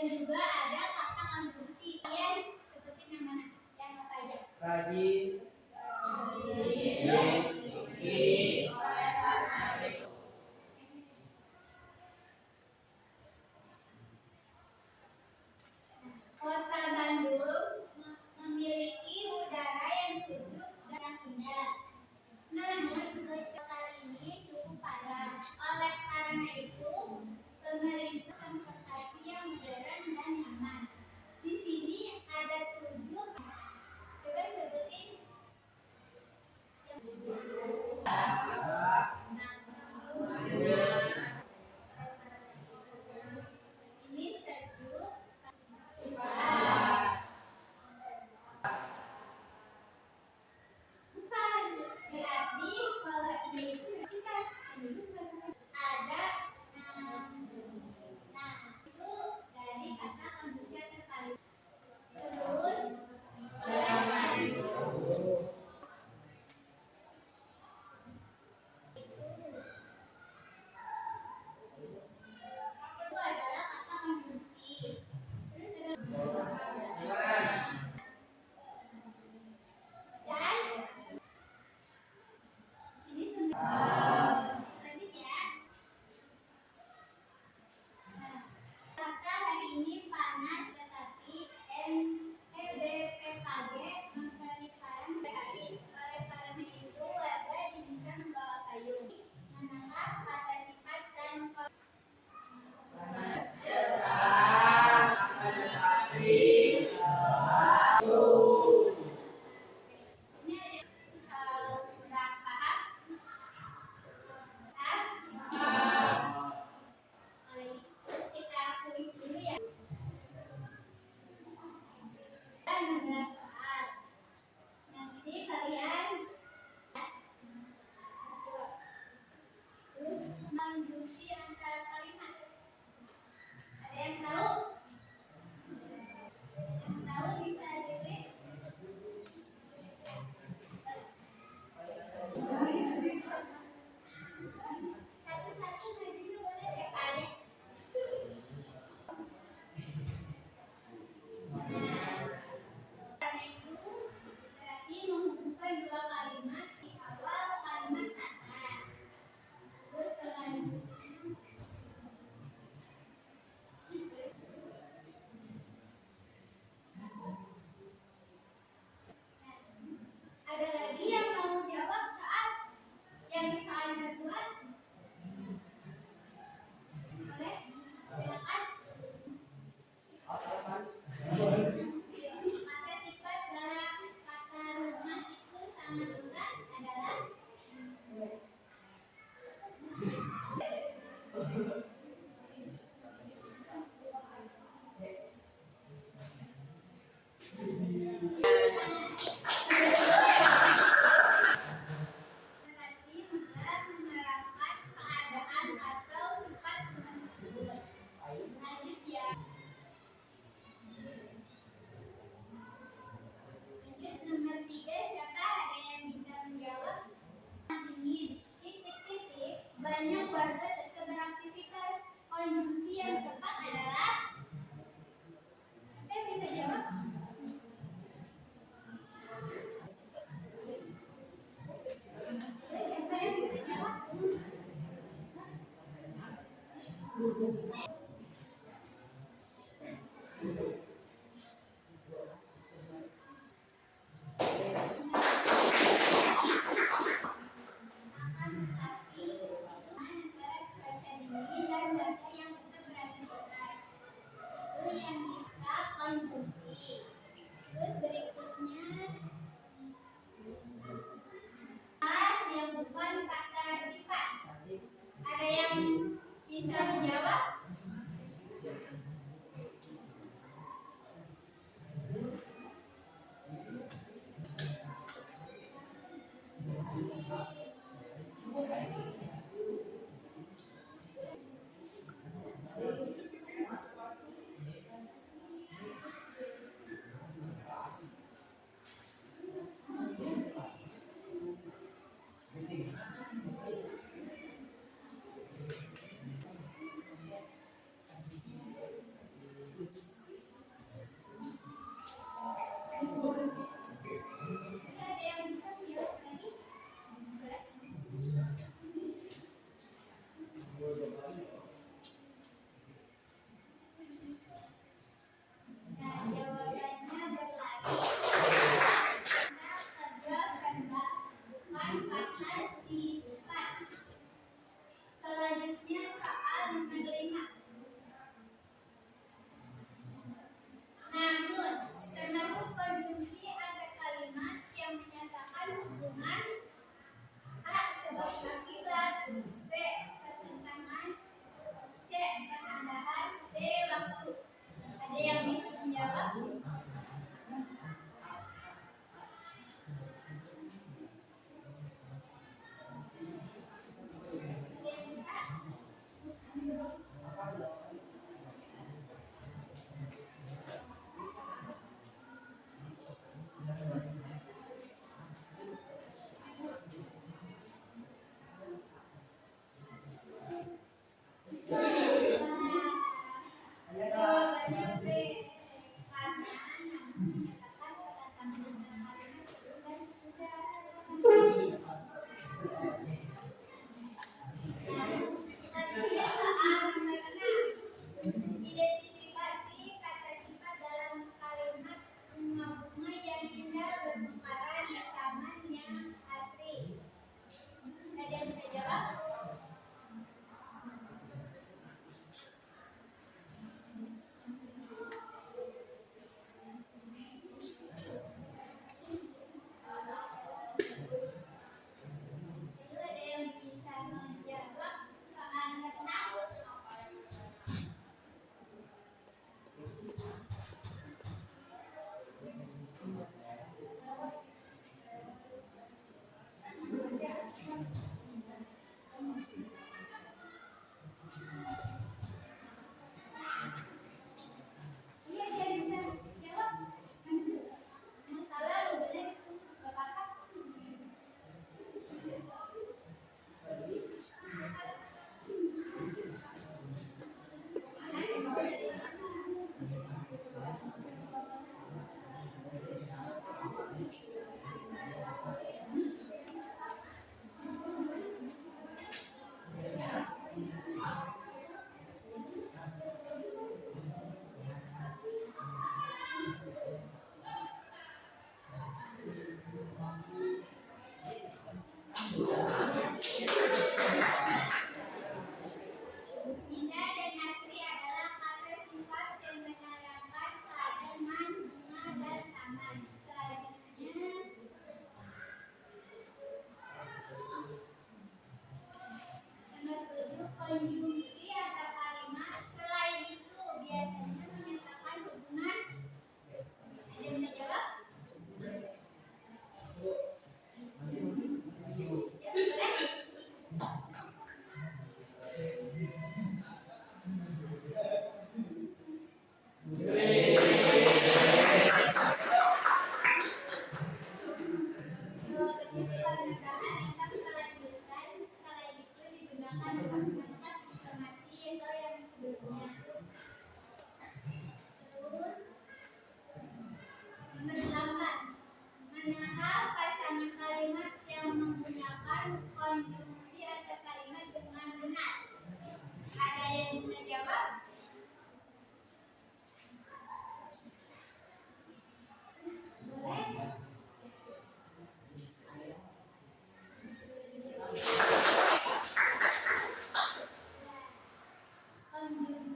Dan juga ada kata konjungsi. Kalian sebutin yang mana? Yang apa aja? Rajin. Kota Bandung memiliki udara yang sejuk dan indah. Namun kota ini cukup padat. Oleh karena itu, pemerintah transportasi yang modern dan nyaman. Di sini ada 7. Coba sebutin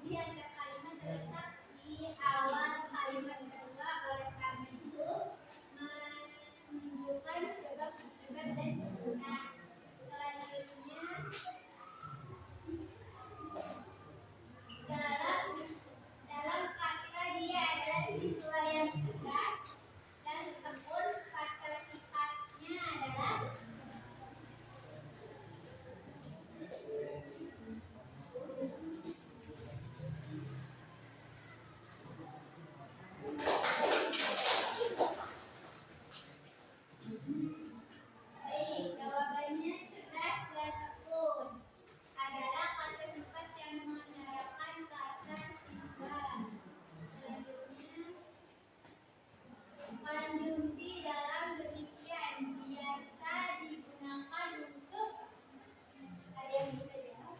konjungsi antar kalimat terletak di awal kalimat kedua. Oleh karena itu, menunjukkan sebab akibat dan guna. Selanjutnya, dalam kata dia adalah siswa yang cerdas dan tekun. Kata sifatnya adalah baik. Jawabannya cerdas dan tekun adalah kata sifat yang menyerahkan kata siswa. Selanjutnya, konjungsi dalam demikian biasa digunakan untuk ada yang bisa jawab?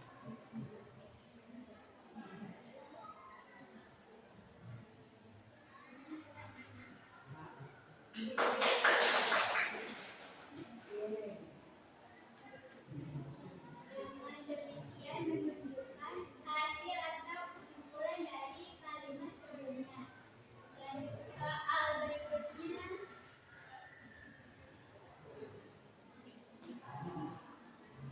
Dengan demikian menunjukkan hasil atau kesimpulan dari kalimat sebelumnya. Lanjut soal berikutnya.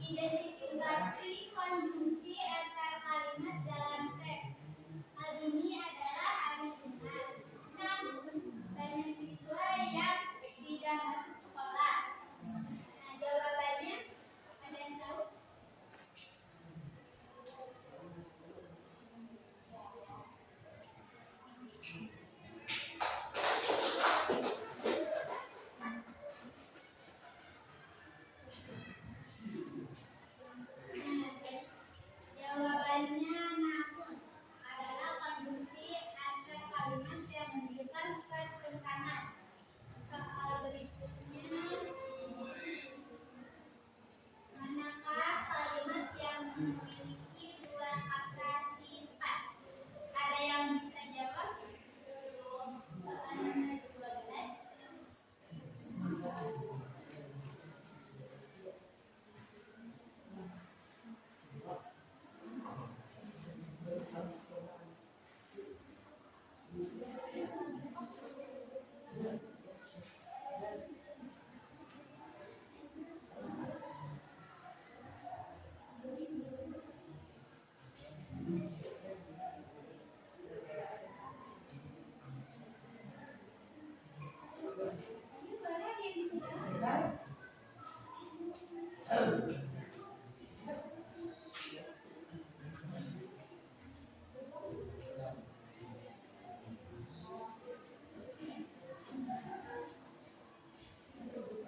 Identifikasi konjungsi antar kalimat dalam teks. Hal ini adalah hari Jumat. Namun, banyak siswa yang tidak masuk sekolah. Nah, jawabannya ada yang tahu? Jawabannya namun adalah konjungsi antar kalimat yang menunjukkan ketentangan. Soal berikutnya, manakah kalimat yang memiliki dua kata sifat? Ada yang bisa jawab? Soal nomor 12. Boleh ada yang bisa jawab?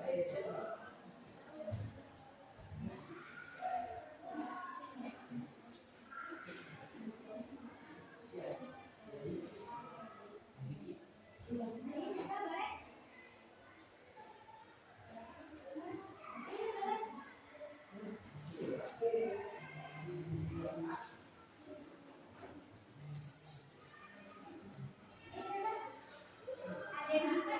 Ayo, siapa boleh? Ayo, boleh. Ada yang bisa?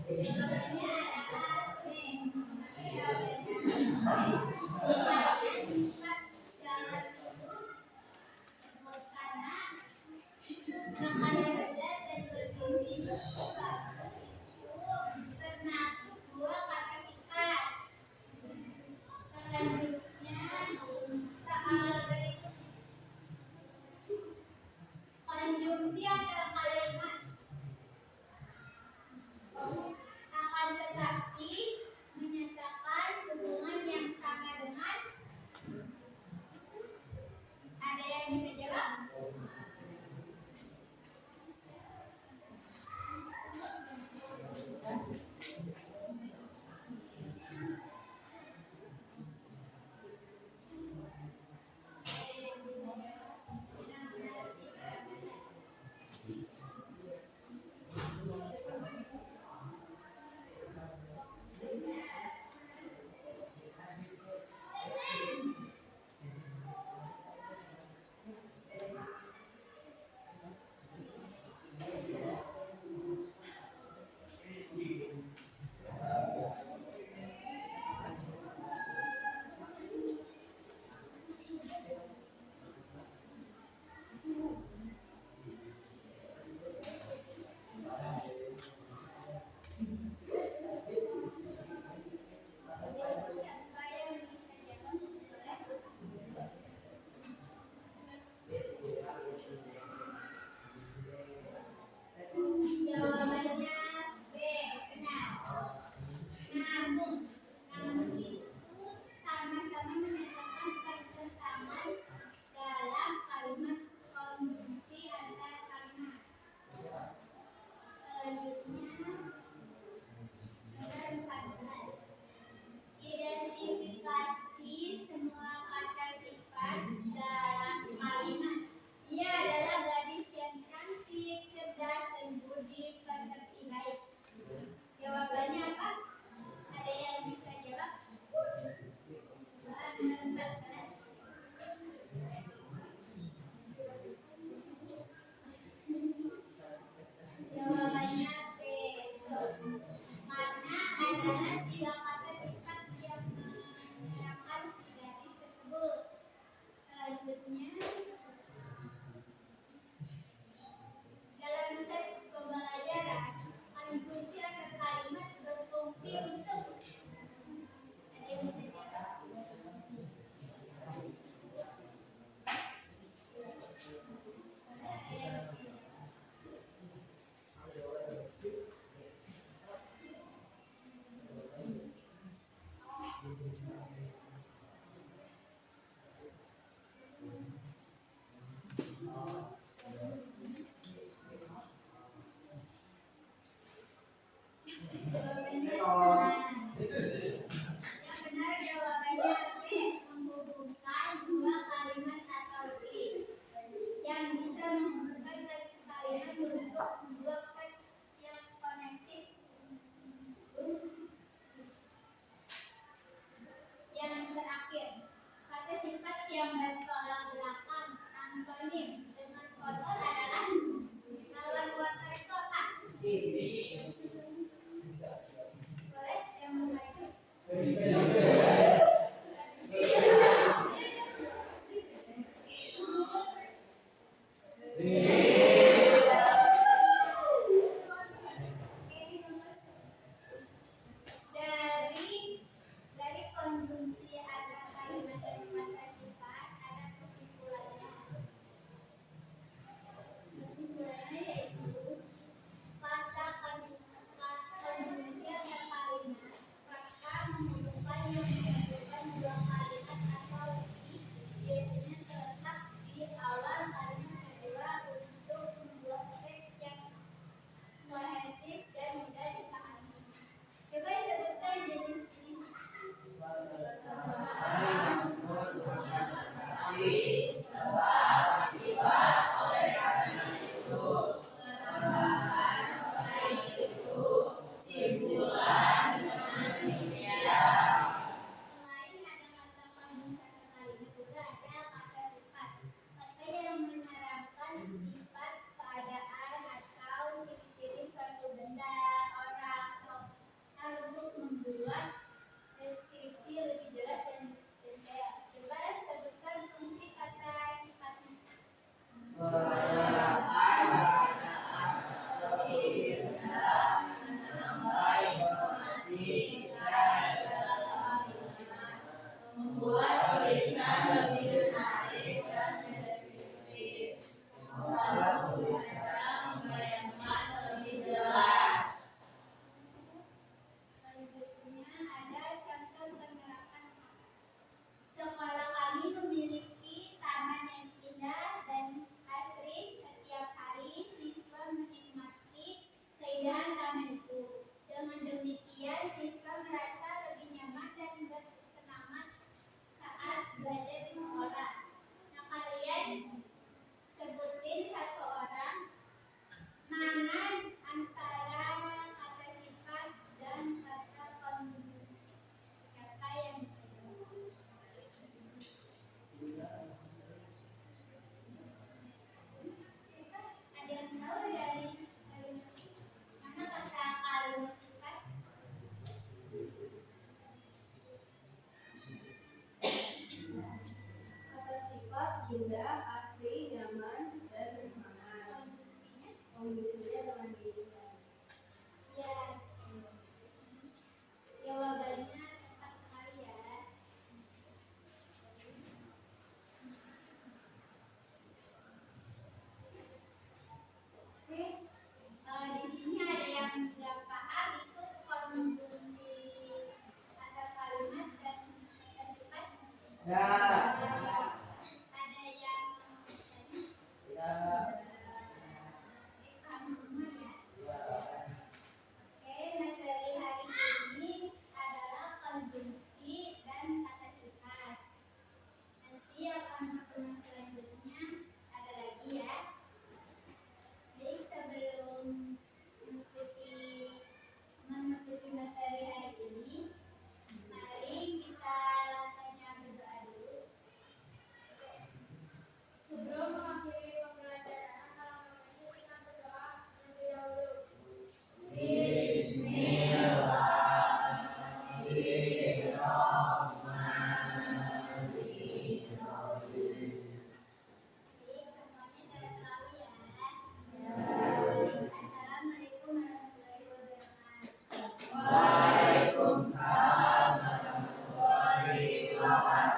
Jawabannya adalah B. Sifat jalan itu sebut sana makan yang berat dan bergizi bagus itu termasuk dua kata sifat. Selanjutnya soal berikut, konjungsi antar kalimat. Akan tetapi menyatakan hubungan yang sama dengan. Ada yang bisa jawab? Jawabannya A. Yang benar jawabannya B. Menghubungkan dua kalimat atau lebih. Yang bisa menghubungkan kalimat untuk membuat teks yang konektif. Yang terakhir, kata sifat yang bertolak belakang antonim dengan kotor adalah lawan kotor itu apa? Boleh yang memaju? Dari konjungsi antara kalimat dan kata sifat ada kesimpulannya. Kesimpulannya yaitu kata konjungsi antara kalimat kata menghubungkan yang menggabungkan dua kalimat atau lebih biasanya terletak di awal kalimat kedua untuk membuat teks yang kohesif dan mudah dipahami. Coba sebutkan jenis ini. Selain ada kata konjungsi antara kalimat juga ada kata sifat. Kata yang menerangkan sifat keadaan atau ciri-ciri suatu benda, orang, hal untuk membuat deskripsi lebih jelas dan detail. Coba sebutkan fungsi kata sifatnya. Membuat tulisan lebih menarik dan deskriptif, membuat tulisan membayangkan lebih jelas. Selanjutnya ada contoh penerapan. Sekolah kami memiliki taman yang indah dan asri. Setiap hari siswa menikmati keindahan taman itu. Dengan demikian siswa merasa lebih nyaman dan bersemangat saat belajar di sekolah. Nah, kalian sebutin satu orang mana antara kata sifat dan kata konjungsi. Siapa yang bisa jawab? Ada yang tahu dari mana kata kalimat sifat? Kata sifat indah, asri, nyaman, dan bersemangat. Konjungsinya? Konjungsinya dengan dirinya. Ya. Jawabannya tepat sekali ya. Oke. Di sini ada yang tidak paham itu konjungsi antara kalimat dan kata sifat. Ya. Ada yang Ya. paham semua ya. Ya. Oke, materi hari ini adalah konjungsi dan kata sifat. Nanti akan pertemuan selanjutnya ada lagi ya. Jadi sebelum mengikuti materi hari ini, mari kita lakukan berdoa dulu. Sebelum mengakhiri pembelajaran, kita berdoa terlebih dahulu. Baik, semuanya jangan terlalu ya. Assalamualaikum warahmatullahi wabarakatuh. Waalaikumsalam warahmatullahi wabarakatuh.